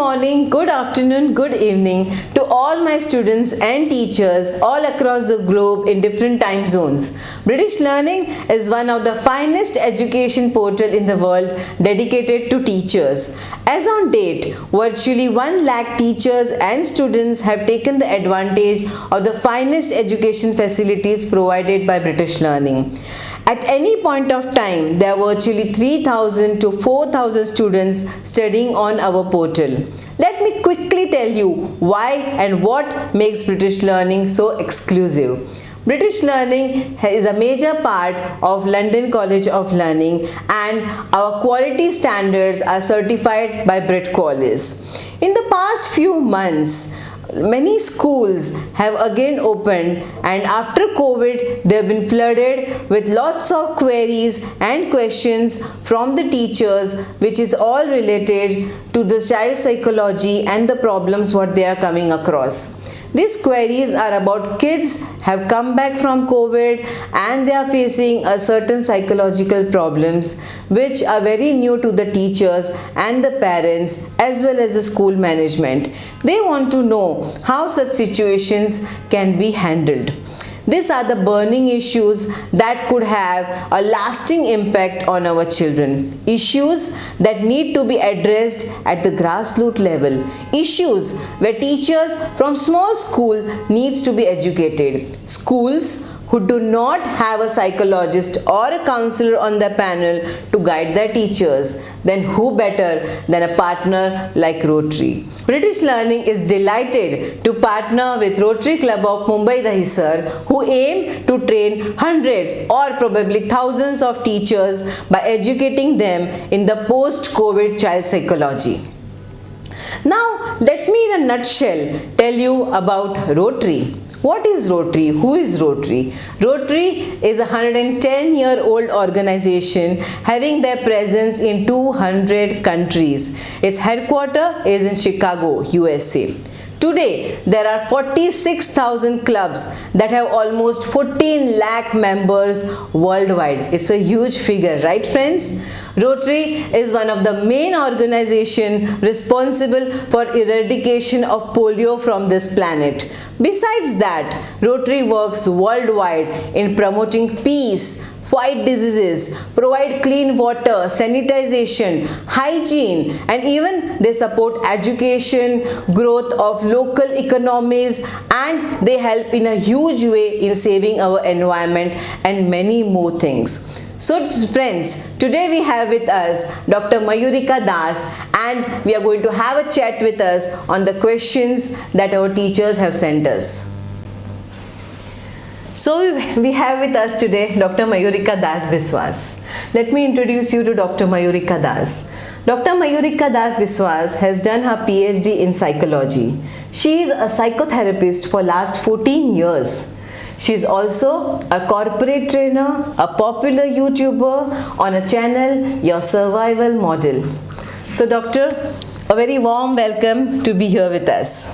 morning, good afternoon, good evening to all my students and teachers all across the globe in different time zones. British Learning is one of the finest education portal in the world dedicated to teachers. As on date, virtually 1 lakh teachers and students have taken the advantage of the finest education facilities provided by British Learning. At any point of time, there are virtually 3,000 to 4,000 students studying on our portal. Let me quickly tell you why and what makes British Learning so exclusive. British Learning is a major part of London College of Learning, and our quality standards are certified by BritQualis. In the past few months, many schools have again opened, and after COVID they have been flooded with lots of queries and questions from the teachers, which is all related to the child psychology and the problems what they are coming across. These queries are about kids have come back from COVID and they are facing a certain psychological problems which are very new to the teachers and the parents as well as the school management. They want to know how such situations can be handled. These are the burning issues that could have a lasting impact on our children. Issues that need to be addressed at the grassroots level. Issues where teachers from small school needs to be educated. Schools who do not have a psychologist or a counselor on the panel to guide their teachers, then who better than a partner like Rotary? British Learning is delighted to partner with Rotary Club of Mumbai Dahisar, who aim to train hundreds or probably thousands of teachers by educating them in the post-COVID child psychology. Now, let me in a nutshell tell you about Rotary. What is Rotary? Who is Rotary? Rotary is a 110-year-old organization having their presence in 200 countries. Its headquarters is in Chicago, USA. Today, there are 46,000 clubs that have almost 14 lakh members worldwide. It's a huge figure, right friends? Rotary is one of the main organizations responsible for eradication of polio from this planet. Besides that, Rotary works worldwide in promoting peace, fight diseases, provide clean water, sanitization, hygiene, and even they support education, growth of local economies, and they help in a huge way in saving our environment and many more things. So friends, today we have with us Dr. Mayurika Das, and we are going to have a chat with us on the questions that our teachers have sent us. So we have with us today Dr. Mayurika Das Biswas. Let me introduce you to Dr. Mayurika Das. Dr. Mayurika Das Biswas has done her PhD in psychology. She is a psychotherapist for last 14 years. She is also a corporate trainer, a popular YouTuber on a channel, Your Survival Model. So doctor, a very warm welcome to be here with us.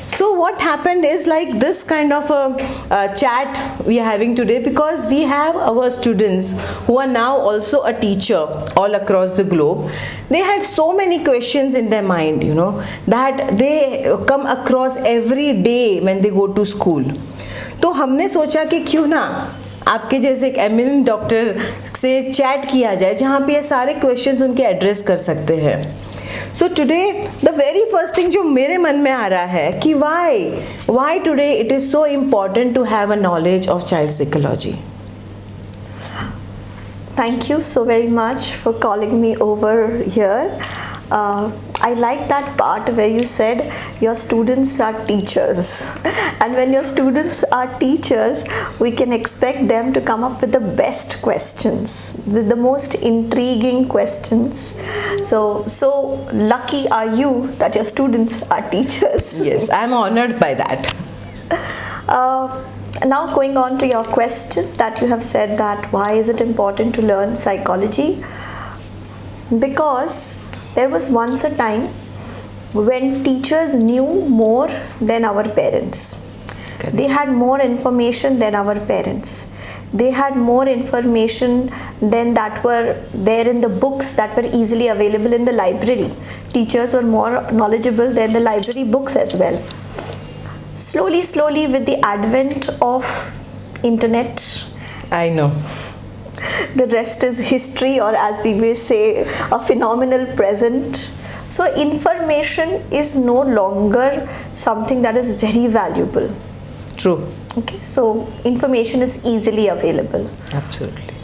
So what happened is like this kind of a chat we are having today, because we have our students who are now also a teacher all across the globe. They had so many questions in their mind, that they come across every day when they go to school. तो हमने सोचा कि क्यों ना आपके जैसे एक eminent doctor से चैट किया जाए जहाँ पे ये सारे क्वेश्चंस उनके एड्रेस कर सकते हैं. So today the very first thing जो मेरे मन में आ रहा है कि why today it is so important to have a knowledge of child psychology. Thank you so very much for calling me over here. I like that part where you said your students are teachers, and when your students are teachers, we can expect them to come up with the best questions, with the most intriguing questions. So lucky are you that your students are teachers. Yes, I'm honored by that. Now going on to your question that you have said that why is it important to learn psychology? Because there was once a time when teachers knew more than our parents. They had more information than our parents. they had more information than that were there in the books that were easily available in the library. Teachers were more knowledgeable than the library books as well. Slowly with the advent of internet, I know. the rest is history, or as we may say, a phenomenal present. So information is no longer something that is very valuable. True. Okay, so information is easily available. Absolutely.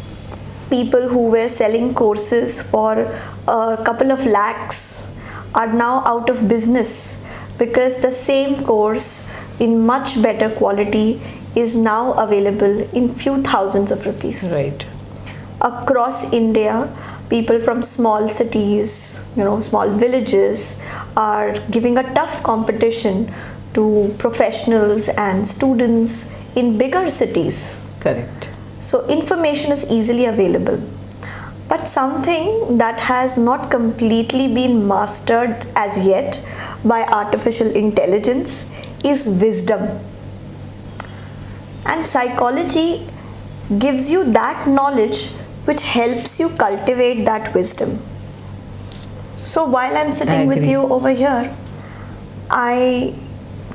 People who were selling courses for a couple of lakhs are now out of business because the same course in much better quality is now available in few thousands of rupees. Right. Across India, people from small cities, small villages are giving a tough competition to professionals and students in bigger cities. Correct. So information is easily available. But something that has not completely been mastered as yet by artificial intelligence is wisdom. And psychology gives you that knowledge which helps you cultivate that wisdom. So while I'm sitting with you over here, I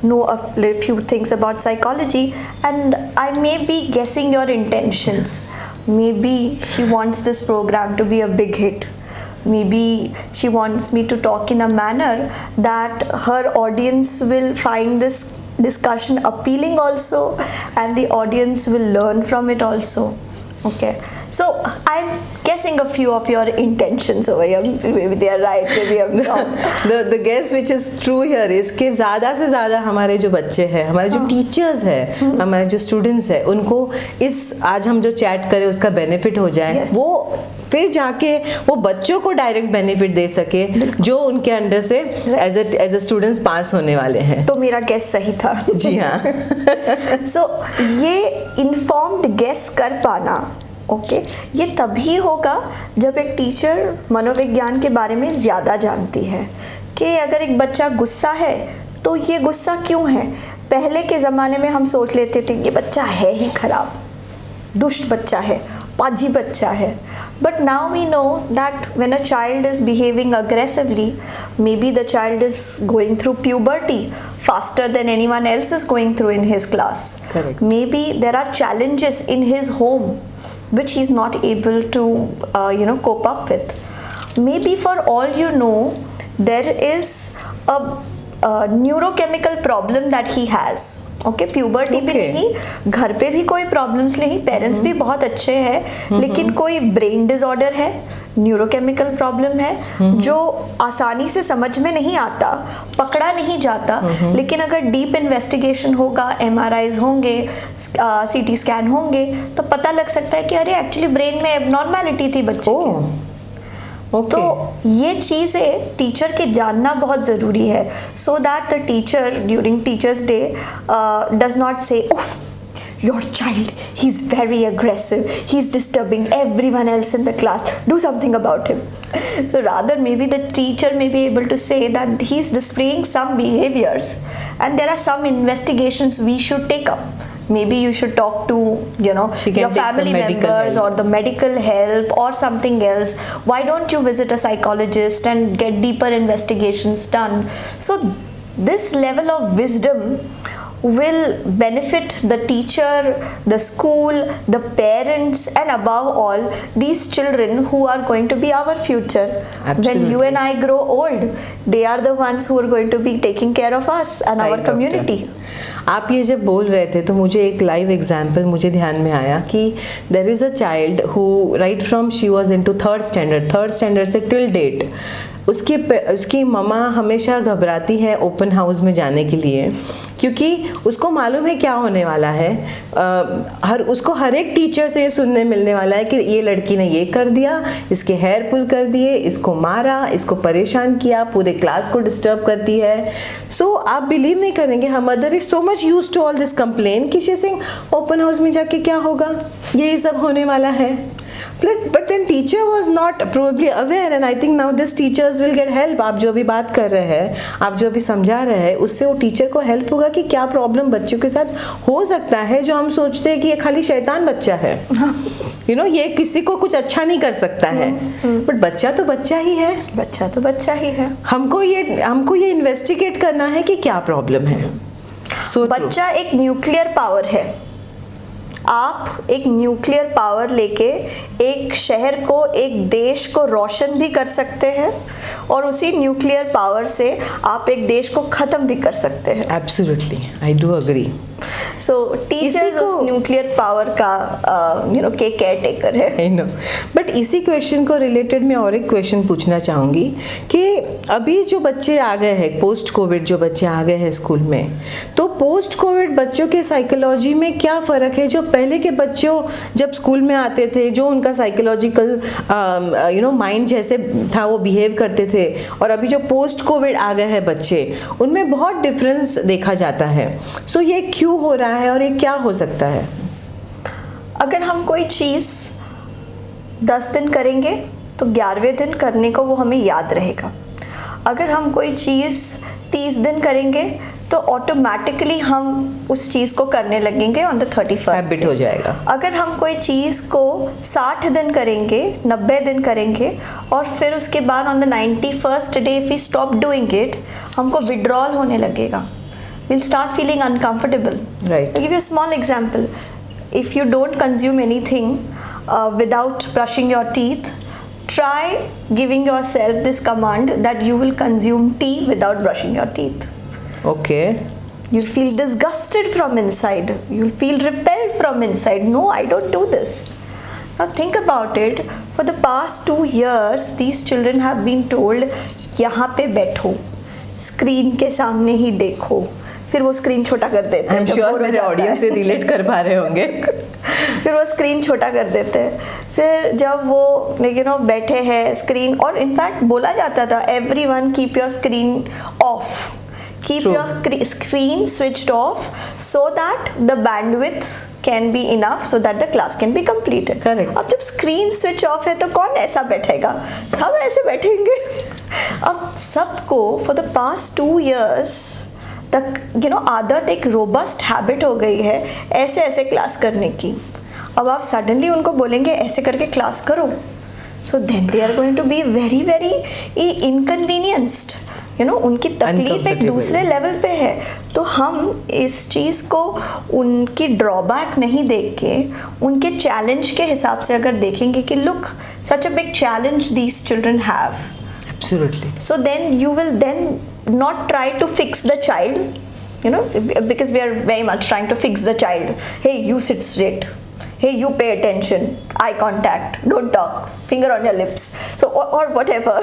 know a few things about psychology, and I may be guessing your intentions. Maybe she wants this program to be a big hit. Maybe she wants me to talk in a manner that her audience will find this discussion appealing also, and the audience will learn from it also. Okay, so I'm guessing a few of your intentions over here. Maybe they are right, maybe I'm wrong. The guess which is true here is कि ज़्यादा से ज़्यादा हमारे जो बच्चे हैं, हमारे जो टीचर्स हैं, हमारे जो स्टूडेंट्स हैं, उनको इस आज हम जो चैट करें उसका बेनिफिट हो जाए, वो फिर जाके वो बच्चों को डायरेक्ट बेनिफिट दे सके जो उनके अंडर से एज अ स्टूडेंट्स पास होने वाले हैं. तो मेरा गेस सही था. जी हाँ. सो ये इन्फॉर्म्ड गेस कर पाना ये तभी होगा जब एक टीचर मनोविज्ञान के बारे में ज़्यादा जानती है कि अगर एक बच्चा गुस्सा है तो ये गुस्सा क्यों है. पहले के ज़माने में हम सोच लेते थे ये बच्चा है ही खराब, दुष्ट बच्चा है, पाजी बच्चा है. But now we know that when a child is behaving aggressively, maybe the child is going through puberty faster than anyone else is going through in his class. Correct. Maybe there are challenges in his home which he is not able to cope up with. Maybe for all you know, there is a neurochemical problem that he has. Puberty भी नहीं, घर पे भी कोई problems नहीं, parents भी बहुत अच्छे हैं, लेकिन कोई ब्रेन डिसऑर्डर है, न्यूरोकेमिकल प्रॉब्लम है जो आसानी से समझ में नहीं आता, पकड़ा नहीं जाता, लेकिन अगर डीप इन्वेस्टिगेशन होगा, MRIs होंगे, CT स्कैन होंगे, तो पता लग सकता है कि अरे एक्चुअली ब्रेन में एबनॉर्मैलिटी थी बच्चे की. तो ये चीज़ें टीचर के जानना बहुत ज़रूरी है, so that the teacher during teachers day does not से your child, he's very aggressive, he's disturbing everyone else in the class, do something about him. So rather maybe the teacher may be able to say that he's displaying some behaviors and there are some investigations we should take up. Maybe you should talk to your family members or the medical help or something else. Why don't you visit a psychologist and get deeper investigations done? So this level of wisdom will benefit the teacher, the school, the parents, and above all these children who are going to be our future. Absolutely. When you and I grow old, they are the ones who are going to be taking care of us and our community. आप ये जब बोल रहे थे तो मुझे एक live example मुझे ध्यान में आया कि there is a child who right from she was into third standard से टिल डेट उसकी मम्मा हमेशा घबराती है ओपन हाउस में जाने के लिए, क्योंकि उसको मालूम है क्या होने वाला है. उसको हर एक टीचर से ये सुनने मिलने वाला है कि ये लड़की ने ये कर दिया, इसके हेयर पुल कर दिए, इसको मारा, इसको परेशान किया, पूरे क्लास को डिस्टर्ब करती है. सो आप बिलीव नहीं करेंगे, her mother is so much used to all this complain कि शी सिंग ओपन हाउस में जाके क्या होगा, यही सब होने वाला है. But then teacher was not probably aware, and I think now this teachers will get help. आप जो भी बात कर रहे हैं, आप जो भी समझा रहे हैं, उससे वो टीचर को हेल्प होगा होगा कि क्या प्रॉब्लम बच्चों के साथ हो सकता है, जो हम सोचते हैं कि ये खाली शैतान बच्चा है, यू नो, ये किसी को कुछ अच्छा नहीं कर सकता है, बट बच्चा तो बच्चा ही है। बच्चा तो बच्चा ही है। हमको ये इन्वेस्टिगेट करना है कि क्या प्रॉब्लम है। बच्चा एक न्यूक्लियर पावर है। आप एक न्यूक्लियर पावर लेके एक शहर को, एक देश को रोशन भी कर सकते हैं, और उसी न्यूक्लियर पावर से आप एक देश को ख़त्म भी कर सकते हैं। Absolutely, I do agree. So teachers उस न्यूक्लियर पावर का के केयर टेकर है। आई नो, बट इसी क्वेश्चन को रिलेटेड मैं और एक क्वेश्चन पूछना चाहूँगी कि अभी जो बच्चे आ गए हैं, पोस्ट कोविड जो बच्चे आ गए हैं स्कूल में, तो पोस्ट कोविड बच्चों के साइकोलॉजी में क्या फ़र्क है? जो पहले के बच्चों जब स्कूल में आते थे, जो उनका साइकोलॉजिकल माइंड जैसे था वो बिहेव करते थे, और अभी जो पोस्ट कोविड आ गए हैं बच्चे, उनमें बहुत डिफरेंस देखा जाता है। सो ये क्यों हो रहा है और ये क्या हो सकता है? अगर हम कोई चीज़ 10 दिन करेंगे तो 11वें दिन करने को वो हमें याद रहेगा। अगर हम कोई चीज़ 30 दिन करेंगे तो ऑटोमेटिकली हम उस चीज़ को करने लगेंगे ऑन द 31st। हैबिट हो जाएगा। अगर हम कोई चीज़ को 60 दिन करेंगे, 90 दिन करेंगे, और फिर उसके बाद on the 91st day if we stop doing it, हमको विड्रॉल होने लगेगा। We'll start feeling uncomfortable. Right. I'll give you a small example. If you don't consume anything without brushing your teeth, try giving yourself this command that you will consume tea without brushing your teeth. Okay. You'll feel disgusted from inside. You'll feel repelled from inside. No, I don't do this. Now think about it. For the past 2 years, these children have been told, यहाँ पे बैठो, screen के सामने ही देखो, फिर वो screen छोटा कर देते हैं। I'm sure मेरे ऑडियंस से रिलेट कर पा रहे होंगे। फिर वो स्क्रीन छोटा कर देते हैं। फिर जब वो बैठे हैं स्क्रीन, और इनफैक्ट बोला जाता था everyone keep your screen of, keep your screen switched off, so that the bandwidth can be enough, so that the class can be completed. Correct. अब जब स्क्रीन स्विच ऑफ है तो कौन ऐसा बैठेगा? सब ऐसे बैठेंगे। अब सबको फॉर द पास्ट 2 years तक आदत, एक रोबस्ट हैबिट हो गई है ऐसे ऐसे क्लास करने की। अब आप सडनली उनको बोलेंगे ऐसे करके क्लास करो, so then they are going to be very very inconvenienced. उनकी तकलीफ एक दूसरे लेवल पे है। तो हम इस चीज़ को उनकी ड्रॉबैक नहीं देख के उनके चैलेंज के हिसाब से अगर देखेंगे कि look, such a big challenge these children have. Absolutely. So then you will then not try to fix the child, because we are very much trying to fix the child. Hey, you sit straight. Hey, you pay attention. Eye contact. Don't talk. Finger on your lips. So or whatever,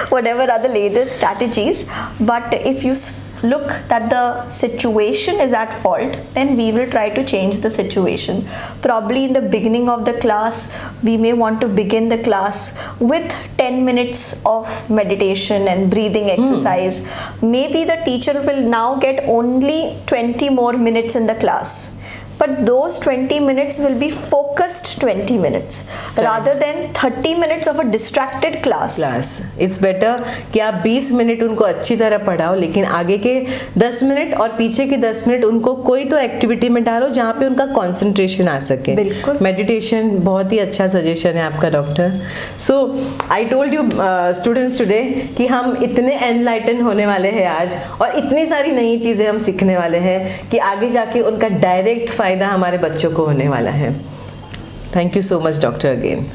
whatever are the latest strategies. But if you look that the situation is at fault, then we will try to change the situation. Probably in the beginning of the class, we may want to begin the class with 10 minutes of meditation and breathing exercise. Maybe the teacher will now get only 20 more minutes in the class. But those 20 minutes will be focused 20 minutes rather than 30 minutes of a distracted class. It's better कि आप 20 minute उनको अच्छी तरह पढ़ाओ, लेकिन आगे के 10 minute और पीछे के 10 मिनट उनको कोई तो एक्टिविटी में डालो जहाँ पे उनका कंसंट्रेशन आ सके। बिल्कुल। मेडिटेशन बहुत ही अच्छा सजेशन है आपका doctor. So I told you students today कि हम इतने एनलाइटन होने वाले हैं आज, और इतनी सारी नई चीज़ें हम सीखने वाले हैं कि आगे जाके उनका डायरेक्ट फ़ायदा हमारे बच्चों को होने वाला है। Thank you so much doctor again.